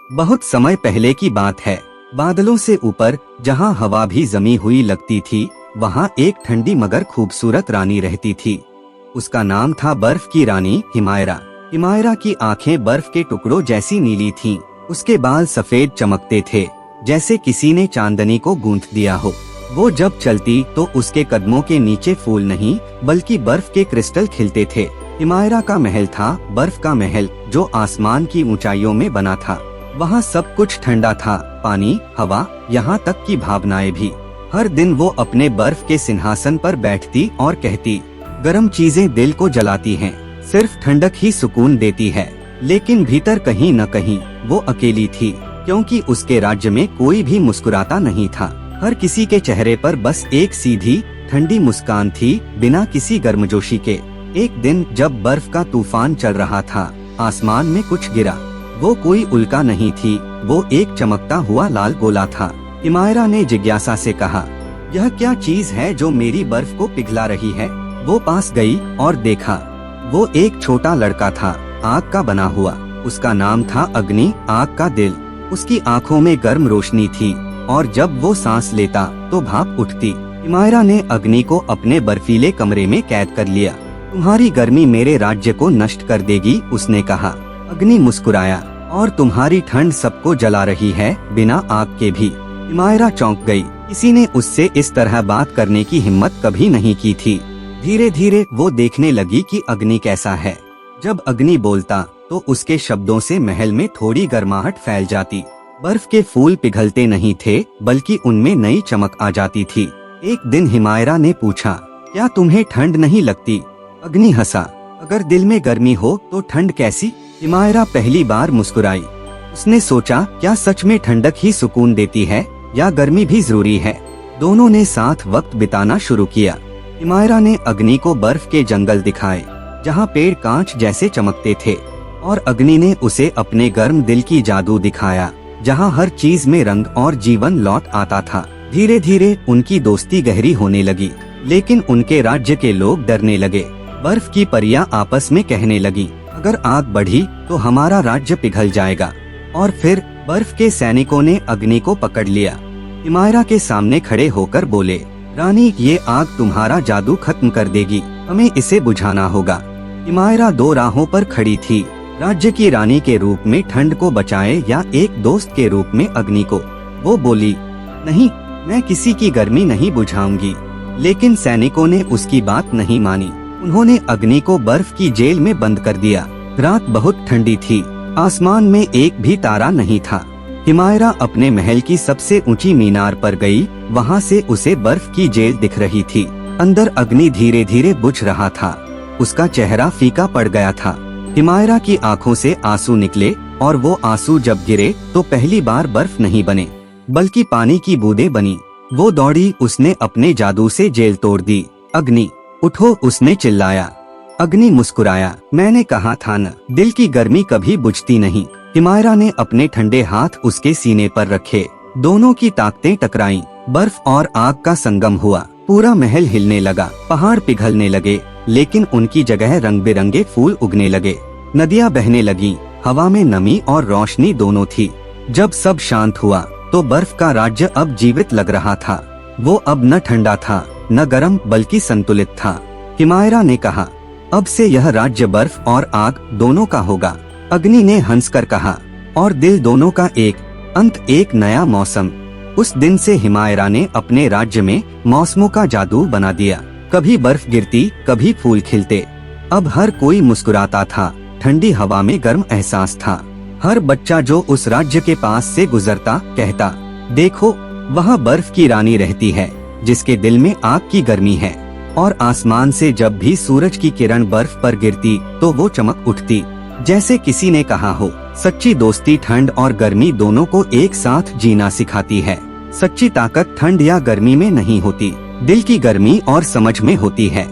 बहुत समय पहले की बात है। बादलों से ऊपर जहाँ हवा भी जमी हुई लगती थी, वहाँ एक ठंडी मगर खूबसूरत रानी रहती थी। उसका नाम था बर्फ की रानी हिमायरा। हिमायरा की आंखें बर्फ के टुकड़ों जैसी नीली थीं। उसके बाल सफेद चमकते थे, जैसे किसी ने चांदनी को गूंथ दिया हो। वो जब चलती तो उसके कदमों के नीचे फूल नहीं बल्कि बर्फ के क्रिस्टल खिलते थे। हिमायरा का महल था बर्फ का महल, जो आसमान की ऊंचाइयों में बना था। वहाँ सब कुछ ठंडा था, पानी, हवा, यहाँ तक की भावनाएं भी। हर दिन वो अपने बर्फ के सिंहासन पर बैठती और कहती, गर्म चीजें दिल को जलाती हैं, सिर्फ ठंडक ही सुकून देती है। लेकिन भीतर कहीं न कहीं वो अकेली थी, क्योंकि उसके राज्य में कोई भी मुस्कुराता नहीं था। हर किसी के चेहरे पर बस एक सीधी ठंडी मुस्कान थी, बिना किसी गर्मजोशी के। एक दिन जब बर्फ का तूफान चल रहा था, आसमान में कुछ गिरा। वो कोई उल्का नहीं थी, वो एक चमकता हुआ लाल गोला था। हिमायरा ने जिज्ञासा से कहा, यह क्या चीज है जो मेरी बर्फ को पिघला रही है? वो पास गई और देखा, वो एक छोटा लड़का था, आग का बना हुआ। उसका नाम था अग्नि, आग का दिल। उसकी आंखों में गर्म रोशनी थी और जब वो सांस लेता तो भाप उठती। हिमायरा ने अग्नि को अपने बर्फीले कमरे में कैद कर लिया। तुम्हारी गर्मी मेरे राज्य को नष्ट कर देगी, उसने कहा। अग्नि मुस्कुराया, और तुम्हारी ठंड सबको जला रही है, बिना आग के भी। हिमायरा चौंक गई। किसी ने उससे इस तरह बात करने की हिम्मत कभी नहीं की थी। धीरे धीरे वो देखने लगी कि अग्नि कैसा है। जब अग्नि बोलता तो उसके शब्दों से महल में थोड़ी गर्माहट फैल जाती। बर्फ के फूल पिघलते नहीं थे, बल्कि उनमें नई चमक आ जाती थी। एक दिन हिमायरा ने पूछा, क्या तुम्हें ठंड नहीं लगती? अग्नि हंसा, अगर दिल में गर्मी हो तो ठंड कैसी? हिमायरा पहली बार मुस्कुराई। उसने सोचा, क्या सच में ठंडक ही सुकून देती है या गर्मी भी जरूरी है? दोनों ने साथ वक्त बिताना शुरू किया। हिमायरा ने अग्नि को बर्फ के जंगल दिखाए, जहाँ पेड़ कांच जैसे चमकते थे, और अग्नि ने उसे अपने गर्म दिल की जादू दिखाया, जहाँ हर चीज में रंग और जीवन लौट आता था। धीरे धीरे उनकी दोस्ती गहरी होने लगी, लेकिन उनके राज्य के लोग डरने लगे। बर्फ की परियां आपस में कहने लगी, अगर आग बढ़ी तो हमारा राज्य पिघल जाएगा। और फिर बर्फ के सैनिकों ने अग्नि को पकड़ लिया। हिमायरा के सामने खड़े होकर बोले, रानी, ये आग तुम्हारा जादू खत्म कर देगी, हमें इसे बुझाना होगा। हिमायरा दो राहों पर खड़ी थी, राज्य की रानी के रूप में ठंड को बचाए या एक दोस्त के रूप में अग्नि को। वो बोली, नहीं, मैं किसी की गर्मी नहीं बुझाऊंगी। लेकिन सैनिकों ने उसकी बात नहीं मानी। उन्होंने अग्नि को बर्फ की जेल में बंद कर दिया। रात बहुत ठंडी थी, आसमान में एक भी तारा नहीं था। हिमायरा अपने महल की सबसे ऊंची मीनार पर गई। वहाँ से उसे बर्फ की जेल दिख रही थी। अंदर अग्नि धीरे धीरे बुझ रहा था। उसका चेहरा फीका पड़ गया था। हिमायरा की आंखों से आंसू निकले, और वो आंसू जब गिरे तो पहली बार बर्फ नहीं बने, बल्कि पानी की बूंदें बनी। वो दौड़ी, उसने अपने जादू से जेल तोड़ दी। अग्नि, उठो, उसने चिल्लाया। अग्नि मुस्कुराया, मैंने कहा था न, दिल की गर्मी कभी बुझती नहीं। हिमायरा ने अपने ठंडे हाथ उसके सीने पर रखे। दोनों की ताकतें टकराईं। बर्फ और आग का संगम हुआ। पूरा महल हिलने लगा, पहाड़ पिघलने लगे, लेकिन उनकी जगह रंग बिरंगे फूल उगने लगे। नदियाँ बहने लगीं, हवा में नमी और रोशनी दोनों थी। जब सब शांत हुआ तो बर्फ का राज्य अब जीवित लग रहा था। वो अब न ठंडा था न गर्म, बल्कि संतुलित था। हिमायरा ने कहा, अब से यह राज्य बर्फ और आग दोनों का होगा। अग्नि ने हंसकर कहा, और दिल दोनों का एक अंत, एक नया मौसम। उस दिन से हिमायरा ने अपने राज्य में मौसमों का जादू बना दिया। कभी बर्फ गिरती, कभी फूल खिलते। अब हर कोई मुस्कुराता था, ठंडी हवा में गर्म एहसास था। हर बच्चा जो उस राज्य के पास से गुजरता कहता, देखो, वहाँ बर्फ की रानी रहती है, जिसके दिल में आग की गर्मी है। और आसमान से जब भी सूरज की किरण बर्फ पर गिरती तो वो चमक उठती, जैसे किसी ने कहा हो, सच्ची दोस्ती ठंड और गर्मी दोनों को एक साथ जीना सिखाती है। सच्ची ताकत ठंड या गर्मी में नहीं होती, दिल की गर्मी और समझ में होती है।